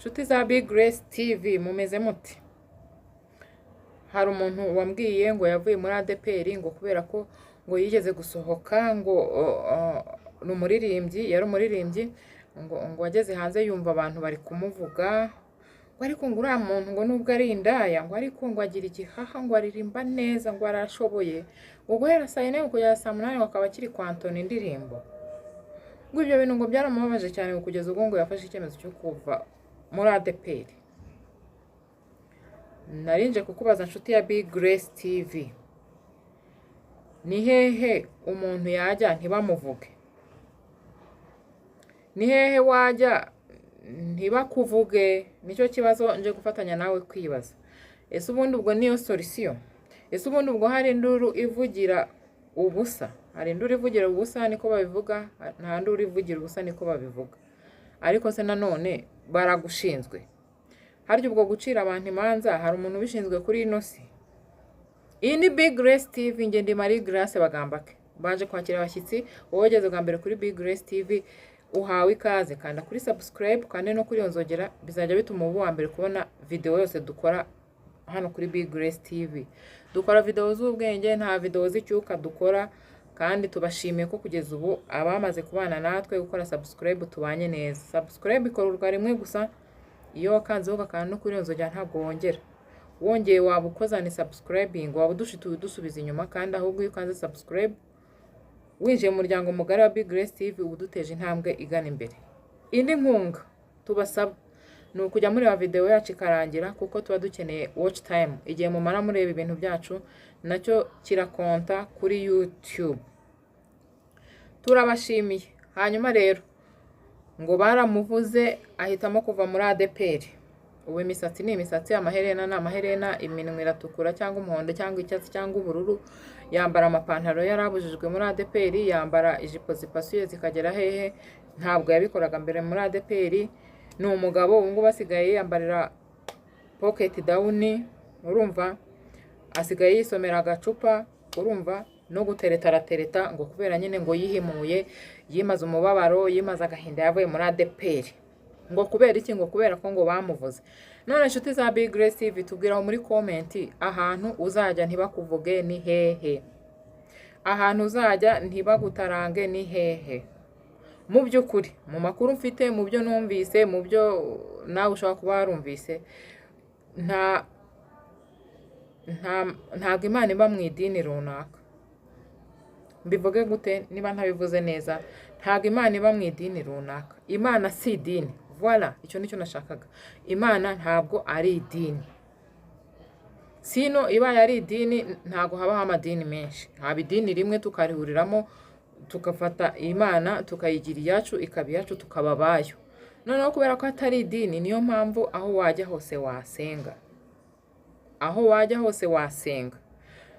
Nshuti za Big Grace TV mumeze muti? Hari umuntu wambwiye ngo yavuye muri ADPR ngo kubera ko ngo yigeze gusohoka ngo numuririmbyi yari umuririmbyi ngo ageze hanze yumva abantu bari kumuvuga ngo ariko ngo uriya muntu ngo nubwo ari indaya ngo ariko ngo agira igihaha ngo aririmba neza ngo arashoboye ngo guhera saa 4 kugeza saa 8 akaba akiri kwantona indirimbo. Ngo ibyo bintu ngo byaramubabaje cyane kugeza ubwo ngo yafashe icyemezo cyo kuva muri ADPR. Narinje kukubaza nshuti ya Big Grace TV, ni hehe umuntu yajya ntibamuvuge? Ni hehe wajya ntibakuvuge? Nicyo kibazo nje gufatanya nawe kwibaza. Ese ubundi ubwo niyo solution? Ese ubundi ubwo hari induru ivugira ubusa? Hari induru ivugira ubusa niko babivuga, nta nduru ivugira ubusa niko babivuga. Ariko se nanone baragushinzwe. Harya ubwo gucira abantu imanza hari umuntu ubishinzwe kuri ino si? Iyi ni Big Grace TV, nge ndi Marie Grace Bagambake. Baje kwakira abashyitsi, wowe ugeze bwa mbere kuri Big Grace TV uhawe ikaze, kanda kuri subscribe kandi no kuri yonzogera, bizajya bituma ubu wa mbere kubona video yose dukora hano kuri Big Grace TV. Dukora video z'ubwenge, nta video z'icyuka dukora, kandi tubashimiye ko kugeza ubu abamaze kubana natwe gukora subscribe tubanye neza. Subscribe ikorwa rimwe gusa, iyo wakanzeho ugakanda no kuri yonzogera ntabwo wongera. Wongeye waba ukoza ni subscribing, waba udushituye dusubiza inyuma, kandi ahubwo iyo ukanze subscribe winjiye mu muryango mugari wa Big Grace TV ubu duteje intambwe igana imbere. Indi nkunga tubasaba ni ukujya muri wa video yacu ikarangira, kuko tuba dukeneye watch time. Igihe mumara mureba ibintu byacu nacyo kirakonta kuri YouTube. Turabashimiye. Hanyuma rero ngo baramuvuze ahitamo kuva muri ADPR. Ubu imisatsi ni imisatsi, amaherena ni amaherena, iminwa iratukura cyangwa umuhondo cyangwa icyatsi cyangwa ubururu. Yambara amapantaro yarabujijwe muri ADPR, yambara ijipo zipasuye zikagera hehe, ntabwo yabikoraga mbere muri ADPR. Ni umugabo ubu ngubu asigaye yambarira pocket down, urumva, asigaye yisomera agacupa, urumva, no gutereta ngo kubera nyine ngo yihimuye, yimaze umubabaro, yimaze agahinda yavuye muri ADPR. Ngo kubera iki? Ngo kubera ko ngo bamuvuze. None nshuti za Big Grace TV tubwiraho muri comment ahantu uzajya ntibakuvuge ni hehe? Ahantu uzajya ntibagutarange ni hehe? Mu by'ukuri, mu makuru mfite, mu byo numvise, mu byo nawe ushaka kuba warumvise, ntabwo Imana iba mu idini runaka. Mbivuge gute niba ntabivuze neza? Ntabwo Imana iba mu idini runaka. Imana si idini. Voilà, icyo nicyo nashakaga. Imana ntabwo ari idini. Sino iba yari idini ntabwo habaho amadini menshi. Haba idini rimwe tukarihuriramo, tukafata Imana tukayigira iyacu, ikaba iyacu, tukaba abayo. Noneho kubera ko atari idini, niyo mpamvu aho wajya hose wasenga. Aho wajya hose wasenga.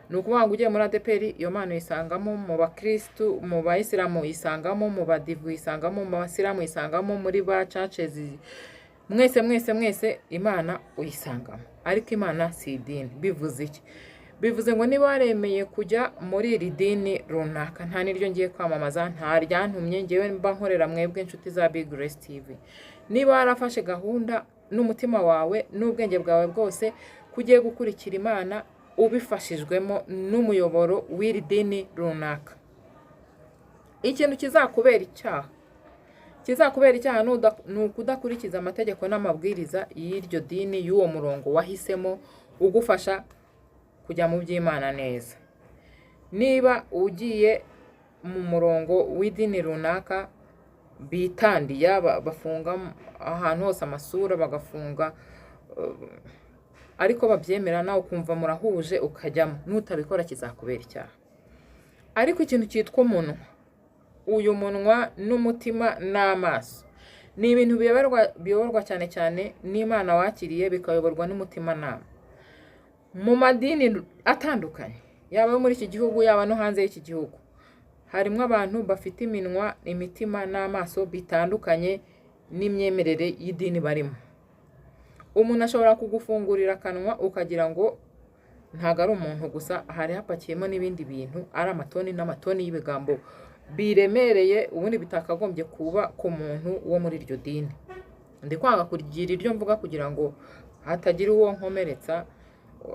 Ni ukuvuga ngo ugiye muri ADPR iyo Mana uyisangamo, mu bakristu, mu bayisilamu uyisangamo, mu badivu uyisangamo, mu basilamu uyisangamo, muri ba churches mwese Imana uyisangamo. Ariko Imana si idini. Bivuze iki? Bivuze ngo niba waremeye kujya muri iri dini runaka, nta niryo ngiye kwamamaza, nta ryantumye, ngewe mba nkorera mwebwe nshuti za Big Grace TV. Niba warafashe gahunda n'umutima wawe n'ubwenge bwawe bwose kugiye gukurikira Imana ubifashijwemo n'umuyoboro w'iri dini runaka, ikintu kizakubera icyaha ni ukudakurikiza amategeko n'amabwiriza y'iryo dini, y'uwo murongo wahisemo ugufasha kujya mu by'Imana neza. Niba ugiye mu murongo w'idini runaka bitandiye, bafunga ahantu hose amasura, bagafunga ariko babyemera nawe ukumva murahuje ukajyamo, nutabikora kizakubera icyaha. Ariko ikintu cyitwa umunwa, uyu munwa n'umutima n'amaso ni ibintu biyoborwa cyane cyane n'Imana wakiriye, bikayoborwa n'umutima nama. Mu madini atandukanye, yaba muri iki gihugu yaba no hanze y'iki gihugu, harimo abantu bafite iminwa, imitima n'amaso bitandukanye n'imyemerere y'idini barimo. Umuntu ashobora kugufungurira akanwa ukagira ngo ntago ari umuntu gusa, hari hapakiyemo n'ibindi bintu, ari amatoni n'amatoni y'ibigambo biremereye, ubundi bitakagombye kuba ku muntu wo muri iryo dini. ndi kwanga kugira iryo mvuga kugira ngo hatagira uwo nkomeretsa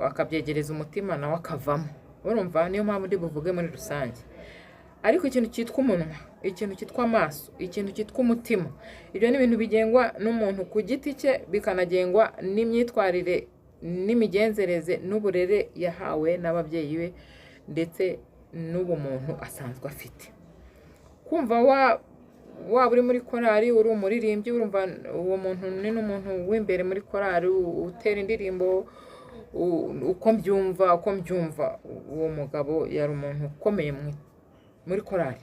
akabyegereza umutima nawe akavamo, urumva, niyo mpamvu ndi buvuge muri rusange. Ariko ikintu cyitwa umunwa, ikintu cyitwa amaso, ikintu cyitwa umutima, ibyo ni ibintu bigengwa n'umuntu ku giti cye, bikanagengwa n'imyitwarire n'imigenzereze n'uburere yahawe n'ababyeyi be ndetse n'ubumuntu asanzwe afite. Kumva waba uri muri korali, uri umuririmbyi, urumva uwo muntu ni n'umuntu w'imbere muri korali utera indirimbo uko mbyumva, uwo mugabo yari umuntu ukomeye muri korali.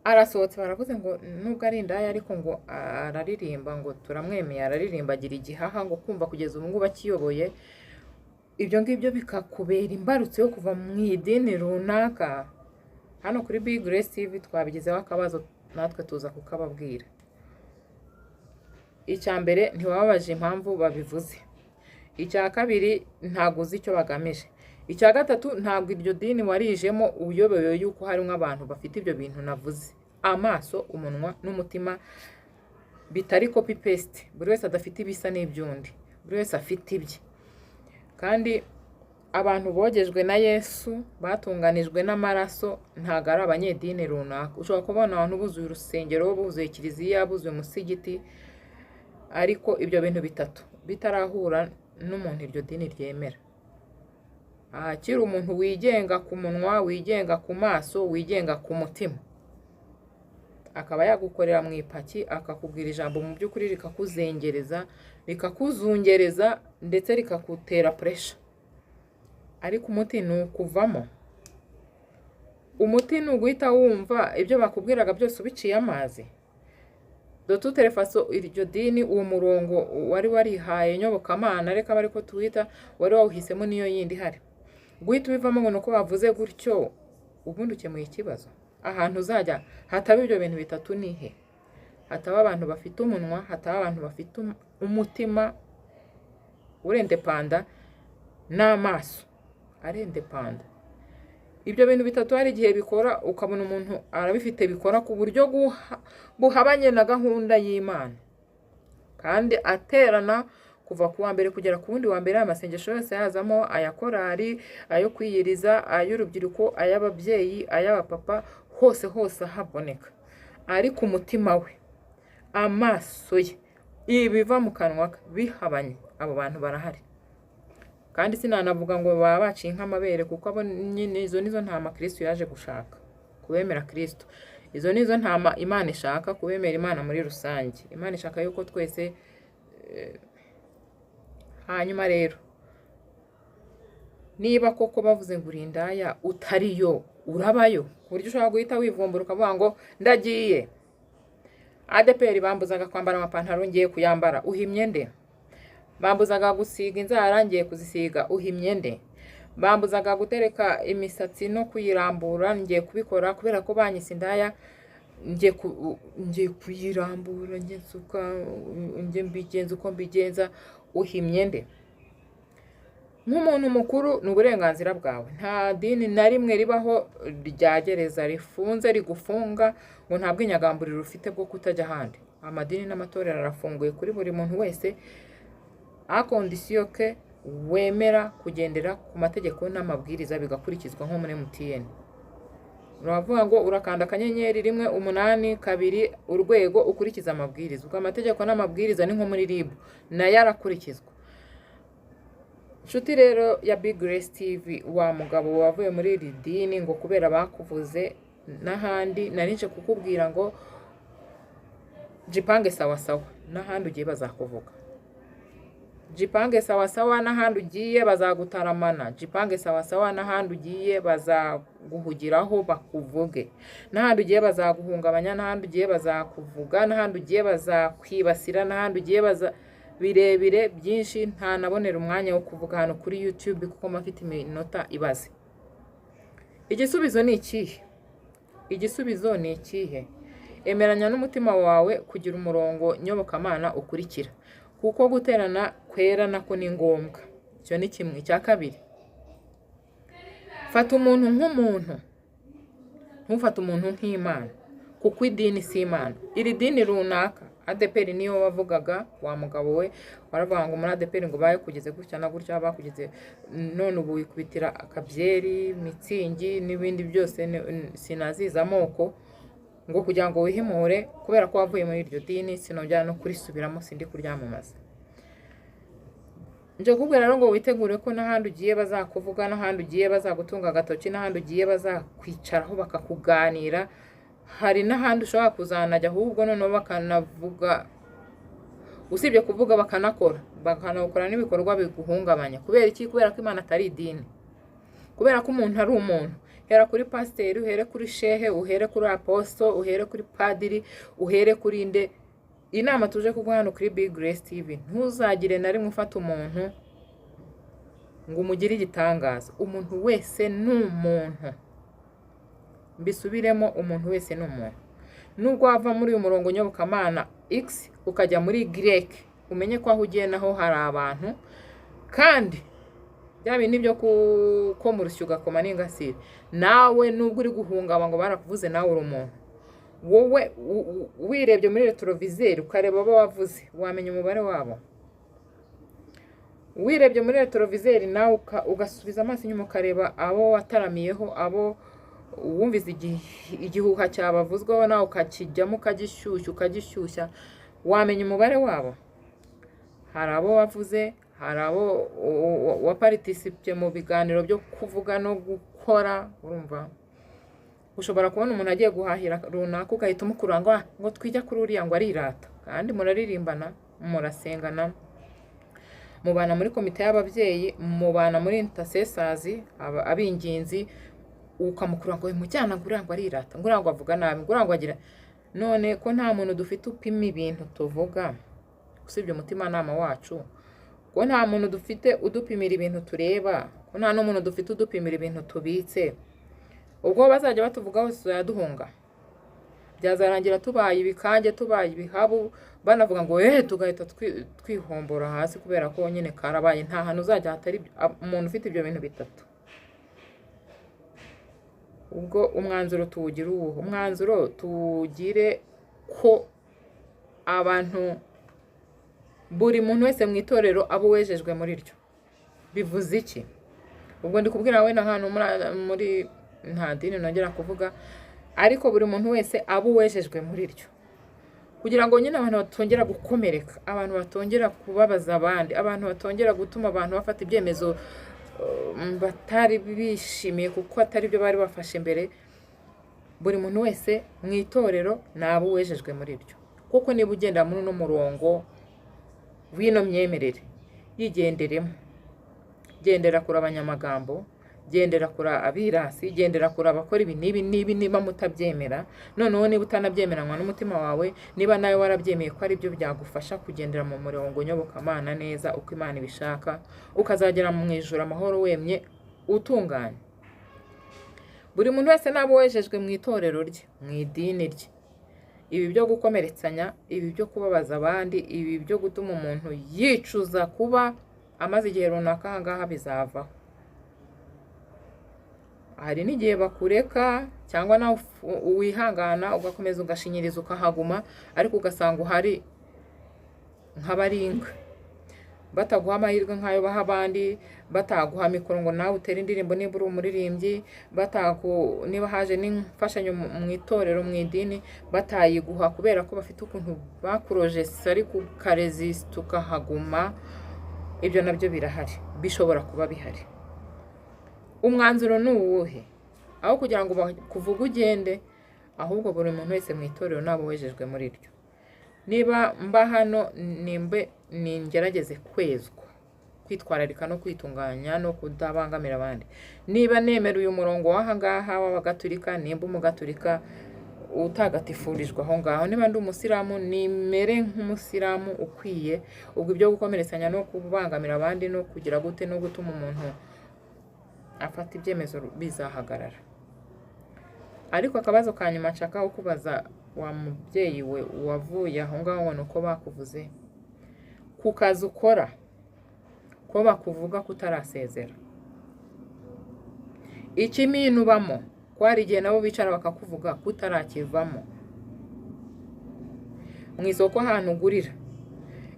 Arasohotse baravuze ngo nubwo ari indaya ariko ngo araririmba, ngo turamwemeye, araririmba agira igihaha, ngo kumva kugeza ubu ngubu akiyoboye. Ibyo ngibyo bikakubera imbarutso yo kuva mu idini runaka. Hano kuri Big Grace TV twabigizeho akabazo, natwe tuza kukababwira. Icya mbere, ntiwababaje impamvu babivuze. Icya kabiri, ntabwo uzi icyo bagamije. Icya gatatu, ntabwo iryo dini warijemo uyobewe yuko harimo abantu bafite ibyo bintu navuze: amaso, umunwa n'umutima, bitari copy paste. Buri wese adafite ibisa n'ibyundi, buri wese afite ibye. Kandi abantu bogejwe na Yesu, batunganijwe n'amaraso, ntago ari abanyedini runaka. Ushobora kubona abantu buzuye urusengero, buzuye kiliziya, buzuye umusigiti, ariko ibyo bintu bitatu bitarahura n'umuntu iryo dini ryemera. Akiri umuntu wigenga ku munwa, wigenga ku maso, wigenga ku mutima, akaba yagukorera mu ipaki, akakubwira ijambo mu by'ukuri rikakuzengereza, rikakuzungereza ndetse rikakutera pressure. Ariko umuti ni ukuvamo. Umuti ni uguhita wumva ibyo bakubwiraga byose ubiciye amazi. De toute façon, iryo dini, uwo murongo wari warihaye nyobokamana, reka bari ko tuwita, wari wawuhisemo niyo yindi hari. Guhita ubivamo ngo nuko bavuze gutyo, ubundi ukemuye ikibazo. Ahantu uzajya hataba ibyo bintu bitatu nihe? Hataba abantu bafite umunwa, hataba abantu bafite umutima urendepanda, n'amaso arendepanda. Ibyo bintu bitatu hari igihe bikora, ukabona umuntu arabifite bikora ku buryo buhabanye na gahunda y'Imana, kandi aterana kuva ku wa mbere kugera ku wundi wa mbere. Amasengesho yose yazamo aya korali, ayo kwiyiriza, ay'urubyiruko, ay'ababyeyi, ay'abapapa, hose haboneka. Ariko umutima we, amaso ye, ibiva mu kanwa bihabanye, abo bantu barahari. Kandi sinanavuga ngo baba baciye nk'amabere, kuko abo nyine izo nizo ntama Kristo yaje gushaka, kubemera Kristo. Izo nizo ntama Imana ishaka, kubemera Imana muri rusange. Imana ishaka yuko twese hanyuma rero, niba koko bavuze ngo uri indaya utariyo, urabayo, ku buryo ushobora guhita wivumbura ukavuga ngo ndagiye. ADPR bambuzaga kwambara amapantaro, ngiye kuyambara, uhimye nde? Bambuzaga gusiga inzara, ngiye kuzisiga, uhimye nde? Bambuzaga gutereka imisatsi no kuyirambura, ngiye kubikora kubera ko banyise indaya, ngiye kuyirambura, ngiye mbigenza uko mbigenza, uhimye nde? Nk'umuntu mukuru ni uburenganzira bwawe. Nta dini na rimwe ribaho rya gereza rifunze rigufunga ngo nta bwinyagamburiro ufite bwo kutajya ahandi. Amadini n'amatorero arafunguye kuri buri muntu wese, akondisiyo ke wemera kugendera ku mategeko n'amabwiriza bigakurikizwa. Nko muri MTN uravuga ngo urakanda akanyenyeri 182 urwego ukurikiza amabwiriza. Ubwo amategeko n'amabwiriza ni nko muri RIB, nayo arakurikizwa. Nshuti rero ya Big Grace TV, wa mugabo wavuye muri iri dini ngo kubera bakuvuze n'ahandi, narinje kukubwira ngo jipange sawa sawa, n'ahandi ugiye bazakuvuga. Jipange sawa sawa, n'ahandi ugiye bazagutaramana. Jipange sawa sawa, n'ahandi ugiye bazaguhugiraho bakuvuge. N'ahandi ugiye bazaguhungabanya, n'ahandi ugiye bazakuvuga, n'ahandi ugiye bazakwibasira, n'ahandi ugiye birebire byinshi nta nabonera umwanya wo kuvuga hano kuri YouTube kuko mafite iminota ibaze. Igisubizo ni ikihe? Igisubizo ni ikihe? Emeranya n'umutima wawe kugira umurongo nyobokamana ukurikira, kuko guterana kwera nako ni ngombwa. Icyo ni kimwe. Icya kabiri, fata umuntu nk'umuntu, ntufate umuntu nk'Imana, kuko idini si Imana. Iri dini runaka ADEPR niyo wavugaga wa mugabo we, waravuga ngo muri ADEPR ngo bayikugeze gutya na gutya, bakugeze none ubu wikubitira akabyeri, mitsingi n'ibindi byose sinaziza amoko ngo kugira ngo wihimure kubera ko wavuye muri iryo dini, sinongera no kurisubiramo, sindi kuryamamaza. Nje kubwira rero ngo witegure ko n'ahandi ugiye bazakuvuga, n'ahandi ugiye bazagutunga agatoki, n'ahandi ugiye bazakwicaraho bakakuganira, hari n'ahandi ushobora kuzanajya ahubwo noneho bakanavuga, usibye kuvuga bakanakora n'ibikorwa biguhungabanya. Kubera iki? Kubera ko Imana atari idini, kubera ko umuntu ari umuntu. Hera kuri pasiteri, uhere kuri shehe, uhere kuri aposto, uhere kuri padiri, uhere kuri nde. Inama tuje kuguha hano kuri Big Grace TV, ntuzagire na rimwe ufata umuntu ngo umugire igitangaza. Umuntu wese ni umuntu, mbisubiremo, umuntu wese ni umuntu. Nubwo wava muri uyu murongo nyobokamana X ukajya muri Y, umenye ko aho ugiye naho hari abantu, kandi bya bintu byo ko mu rusyo ugakoma n'ingasire, nawe nubwo uri guhungaba ngo barakuvuze, nawe uri umuntu. Wowe wirebye muri retrovizeri ukareba abo wavuze, wamenya umubare wabo. Wirebye muri retrovizeri nawe ugasubiza amaso inyuma ukareba abo wataramiyeho, abo wumvize igihuha cyabavuzweho, nawe ukakijyamo ukagishyushya, wamenya umubare wabo. Hari abo wavuze, hari abo waparticipye mu biganiro byo kuvuga no gukora. Urumva, ushobora kubona umuntu agiye guhahira runaka ugahita umukuranga ngo twijya kuri uriya ngo arirata, kandi muraririmbana, murasengana, mubana muri komite y'ababyeyi, mubana muri intercessors, abinginzi, ukamukura ngo mujyana ngura ngo arirata, ngura ngo avuga nabi, ngura ngo agira. None ko nta muntu dufite upima ibintu tuvuga usibye umutima nama wacu, ko nta muntu dufite udupimira ibintu tureba, ko nta n'umuntu dufite udupimira ibintu tubitse, ubwo bazajya batuvuga hose yaduhunga, byazarangira tubaye ibikange, tubaye ibihabu, banavuga ngo tugahita twihombora hasi kubera ko nyine karabaye. Nta hantu uzajya hatari umuntu ufite ibyo bintu bitatu. Ubwo umwanzuro tuwugira uwo, umwanzuro tugire ko abantu, buri muntu wese mu itorero abo wejejwe muri ryo. Bivuze iki? Ubwo ndi kubwira we na hano muri nta dini nongera kuvuga, ariko buri muntu wese abo wejejwe muri ryo, kugira ngo nyine abantu batongera gukomereka, abantu batongera kubabaza abandi, abantu batongera gutuma abantu bafata ibyemezo batari bishimiye kuko atari byo bari bafashe mbere. Buri muntu wese mu itorero nabo wejejwe muri ryo, kuko niba ugenda muri no murongo wino myemerere, yigenderemo, gendera kuri abanyamagambo, gendera kuri abirasi, gendera kuri abakora ibi nibi niba mutabyemera. Noneho niba utanabyemeranywa n'umutima wawe, niba nawe warabyemeye ko ari byo byagufasha kugendera mu murongo nyobokamana neza uko Imana ibishaka, ukazagera mu ijuru amahoro wemye utunganye. Buri muntu wese nabo wejejwe mu itorero rye, mu idini rye. Ibi byo gukomeretsanya, ibi byo kubabaza abandi, ibi byo gutuma umuntu yicuza kuba amaze igihe runaka ahangaha bizavaho. Hari n'igihe bakureka cyangwa nawe wihangana ugakomeza ugashinyiriza ukahaguma, ariko ugasanga uhari nk'abaringa, bataguha amahirwe nk'ayo baha abandi, bataguha mikoro ngo nawe utere indirimbo niba uri umuririmbyi, niba haje n'imfashanyo mu itorero mu idini batayiguha kubera ko bafite ukuntu bakurojese ariko ukaresisita ukahaguma. Ibyo nabyo birahari, bishobora kuba bihari. Umwanzuro ni uwuhe? Aho kugira ngo kuvuga ugende, ahubwo buri muntu wese mu itorero nabo wejejwe muri ryo. Niba mba hano ningerageze kwezwa, kwitwararika no kwitunganya no kudabangamira abandi. Niba nemera uyu murongo w'ahangaha w'abagatulika, nimba umugatulika utagatifurijwe aho ngaho, niba ndi umusiramu nimere nk'umusiramu ukwiye. Ubwo ibyo gukomeretsanya no kubangamira abandi no kugira gute no gutuma umuntu afata ibyemezo bizahagarara. Ariko akabazo ka nyuma nshaka kubaza wa mubyeyi we wavuye aho ngaho ngo nuko bakuvuze ku kazi ukora, ko bakuvuga kutarasezera, ikiminu bamo ko hari igihe nabo bicara bakakuvuga kutarakivamo. mu isoko ahantu ugurira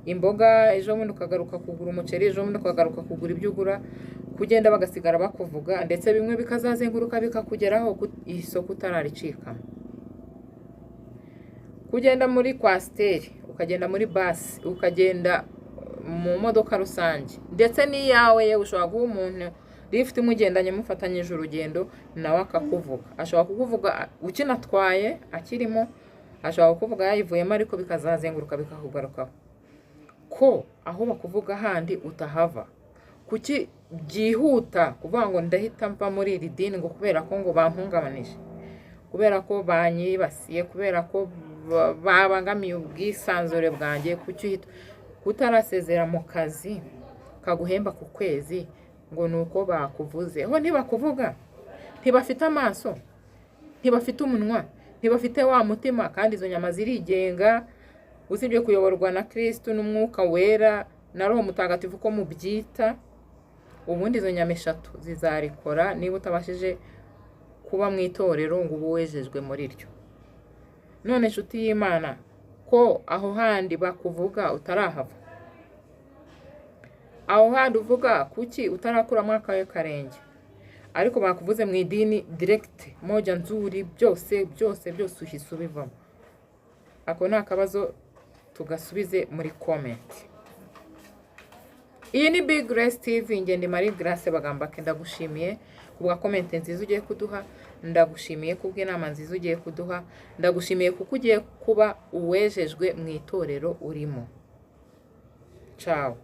imboga, ejo bundi ukagaruka kugura umuceri, ejo bundi ukagaruka kugura ibyo ugura, kugenda bagasigara bakuvuga, ndetse bimwe bikazazenguruka bikakugeraho isoko utararicikamo. Kugenda muri kwasiteri, ukagenda muri basi, ukagenda mu modoka rusange, ndetse n'iyawe yewe ushobora guha umuntu lift mugendanye mufatanyije urugendo nawe akakuvuga. Ashobora kukuvuga ukinatwaye akirimo, ashobora kukuvuga yayivuyemo, ariko bikazazenguruka bikakugarukaho. Ko aho bakuvuga handi utahava, kuki byihuta kuvuga ngo ndahita mva muri iri dini ngo kubera ko ngo bampungabanije, kubera ko banyibasiye, kubera ko babangamiye ubwisanzure bwanjye, kuki uhita kutarasezera mu kazi kaguhemba ku kwezi ngo nuko bakuvuze. Ho ntibakuvuga, ntibafite amaso, ntibafite umunwa, ntibafite wa mutima, kandi izo nyama zirigenga, usibye kuyoborwa na Kristo n'umwuka wera na Roho Mutagatifu ko mubyita. Ubundi izo nyama eshatu zizarikora niba utabashije kuba mu itorero ngo uwejejwe muri ryo. None nshuti y'Imana, ko aho handi bakuvuga utarahava, aho handi uvuga kuki utarakura mwaka we karenge, ariko bakuvuze mu idini direct moja nzuri, byose uhise ubivamo. Ako ni akabazo tugasubize muri comment. Iyi ni Big Grace TV, ngende Marie Grace Bagambake. Ndagushimiye kubwa comment nziza ugiye kuduha, ndagushimiye kubw'inama nziza ugiye kuduha, ndagushimiye kuko ugiye kuba uwejejwe mu itorero urimo. Ciao.